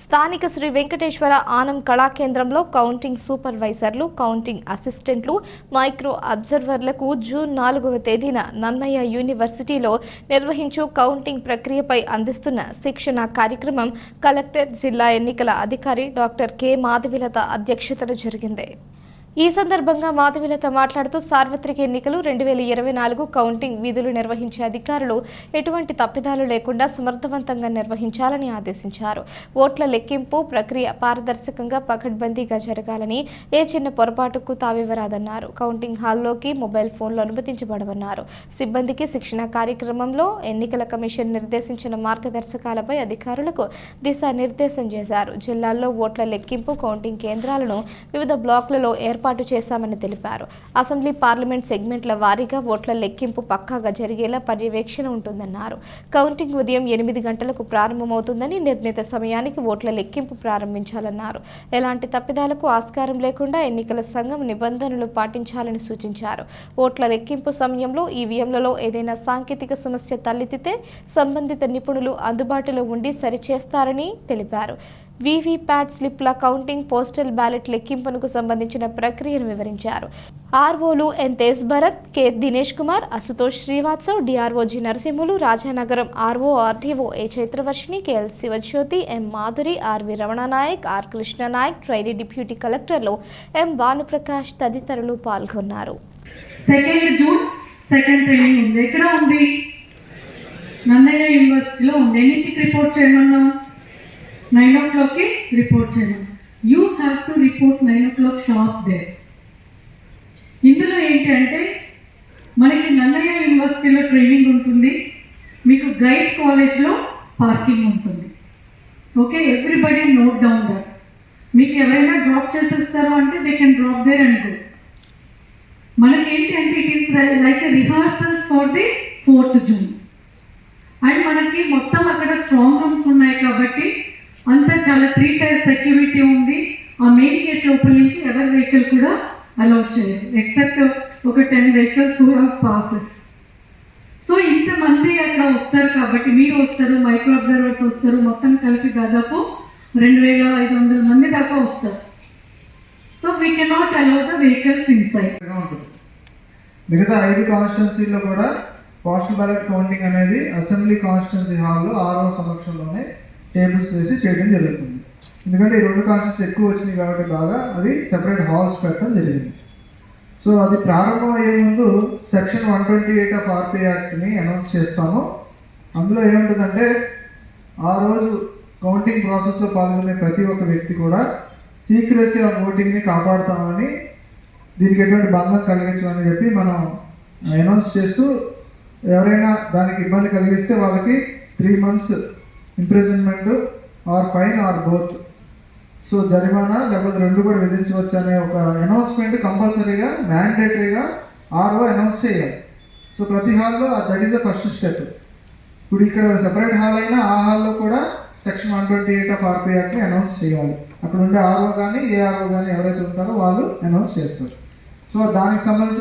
స్థానిక Shri Venkateswara Anam కళాకేంద్రంలో counting సూపర్వైజర్లు, counting అసిస్టెంట్లు, micro అబ్జర్వర్లకు June 4వ తేదీన నన్నయ్య యూనివర్సిటీలో నిర్వహించు కౌంటింగ్ ప్రక్రియపై అందిస్తున్న శిక్షణ కార్యక్రమం కలెక్టర్, జిల్లా ఎన్నికల అధికారి డాక్టర్ కె మాధవిలత అధ్యక్షతన జరిగింది. ఈ సందర్భంగా మాధవిలత మాట్లాడుతూ సార్వత్రిక ఎన్నికలు 2024 కౌంటింగ్ విధులు నిర్వహించే అధికారులు ఎటువంటి తప్పిదాలు లేకుండా సమర్థవంతంగా నిర్వహించాలని ఆదేశించారు. ఓట్ల లెక్కింపు ప్రక్రియ పారదర్శకంగా పకడ్బందీగా జరగాలని, ఏ చిన్న పొరపాటుకు తావివ్వరాదన్నారు. కౌంటింగ్ హాల్లోకి మొబైల్ ఫోన్లు అనుమతించబడవన్నారు. సిబ్బందికి శిక్షణ కార్యక్రమంలో ఎన్నికల కమిషన్ నిర్దేశించిన మార్గదర్శకాలపై అధికారులకు దిశానిర్దేశం చేశారు. జిల్లాల్లో ఓట్ల లెక్కింపు, కౌంటింగ్ కేంద్రాలను వివిధ బ్లాకులలో ఏర్పాటు చేశామని తెలిపారు. అసెంబ్లీ, పార్లమెంట్ సెగ్మెంట్ల వారీగా ఓట్ల లెక్కింపు పక్కాగా జరిగేలా పర్యవేక్షణ ఉంటుందన్నారు. కౌంటింగ్ ఉదయం 8 గంటలకు ప్రారంభమవుతుందని, నిర్ణీత సమయానికి ఓట్ల లెక్కింపు ప్రారంభించాలన్నారు. ఎలాంటి తప్పిదాలకు ఆస్కారం లేకుండా ఎన్నికల సంఘం నిబంధనలు పాటించాలని సూచించారు. ఓట్ల లెక్కింపు సమయంలో ఈవీఎంలలో ఏదైనా సాంకేతిక సమస్య తలెత్తితే సంబంధిత నిపుణులు అందుబాటులో ఉండి సరిచేస్తారని తెలిపారు. వీవీప్యాట్ స్లిప్ల కౌంటింగ్, పోస్టల్ బ్యాలెట్ లెక్కింపునకు సంబంధించిన ప్రక్రియను వివరించారు. ఆర్ఓలు N Tej Bharat, K Dinesh Kumar, Ashutosh Srivastav, DRO G Narasimhulu, Rajanagaram RO RDO A Chaitravarshini, KL Sivajyothi, M Madhuri, RV Ramana Nayak, R Krishna Nayak, trainee deputy కలెక్టర్లు ఎం భానుప్రకాష్ తదితరులు పాల్గొన్నారు. 2 జూన్ సెకండ్ ట్రైనింగ్ ఉంది. ఎక్కడ ఉంది? నన్నయ్య యూనివర్సిటీలో ఉంది. ఎన్నింటికి రిపోర్ట్ చేయమన్నాం? 9 o'clock రిపోర్ట్ చేయమన్నాం. You have to report 9 o'clock sharp there. ఇందులో ఏంటి అంటే మనకి నన్నయ్య యూనివర్సిటీలో ట్రైనింగ్ ఉంటుంది, మీకు గైడ్ కాలేజ్లో పార్కింగ్ ఉంటుంది. Okay, everybody note down that. మీకు ఎవరైనా డ్రాప్ చేసేస్తారు అంటే they can drop there and go. మనకి ఏంటి అంటే it is like rehearsals for the 4th June. And మనకి మొత్తం అక్కడ స్ట్రాంగ్ రూమ్స్ ఉన్నాయి కాబట్టి అంతా చాలా 3 tier సెక్యూరిటీ ఉంది. ఆ మెయిన్ గేట్ లోపల నుంచి ఎవరి వెహికల్ కూడా అలౌ చేయరు, ఎక్సెప్ట్ ఒక 10 vehicles who have passes. So ఇంతమంది అక్కడ వస్తారు కాబట్టి మీరు వస్తారు, మైక్రో అబ్జర్వర్స్ వస్తారు, మొత్తం కలిపి దాదాపు 2500 మంది దాకా వస్తారు. So we cannot allow the vehicles inside. మిగతా 5 కాన్స్టిట్యున్సీలో కూడా పోస్టల్ బ్యాలెట్ కౌంటింగ్ అనేది అసెంబ్లీ కాన్స్టిట్యున్సీ హాల్లో ఆర్ఓ సమక్షంలోనే టేబుల్స్ వేసి చేయడం జరుగుతుంది. ఎందుకంటే ఈ 2 కాన్స్టిట్యూన్సీ ఎక్కువ వచ్చినాయి కాబట్టి బాగా అది సెపరేట్ హాల్స్ పెట్టడం జరిగింది. సో అది ప్రారంభం అయ్యే ముందు సెక్షన్ 128 ఆఫ్ ఆర్పీ యాక్ట్ని అనౌన్స్ చేస్తాము. అందులో ఏముంటుందంటే ఆ రోజు కౌంటింగ్ ప్రాసెస్లో పాల్గొనే ప్రతి ఒక్క వ్యక్తి కూడా సీక్రెసీ ఆఫ్ ఓటింగ్ని కాపాడుతామని, దీనికి ఎటువంటి భంగం కలిగించమని చెప్పి మనం అనౌన్స్ చేస్తూ ఎవరైనా దానికి ఇబ్బంది కలిగిస్తే వాళ్ళకి 3 months imprisonment or fine or both, so జరిమానా లేకపోతే 2 కూడా విధించవచ్చు అనే ఒక అనౌన్స్మెంట్ కంపల్సరీగా మ్యాండేటరీగా ఆర్ఓ అనౌన్స్ చేయాలి. సో ప్రతి హాల్లో that is the first step. ఇప్పుడు ఇక్కడ సెపరేట్ హాల్ అయినా ఆ హాల్లో కూడా సెక్షన్ 128 ఆఫ్ ఆర్పీ యాక్ట్ని అనౌన్స్ చేయాలి. అక్కడ ఉండే ఆర్ఓ కానీ ఏఆర్ఓ కానీ ఎవరైతే ఉంటారో వాళ్ళు అనౌన్స్ చేస్తారు. సో దానికి సంబంధించిన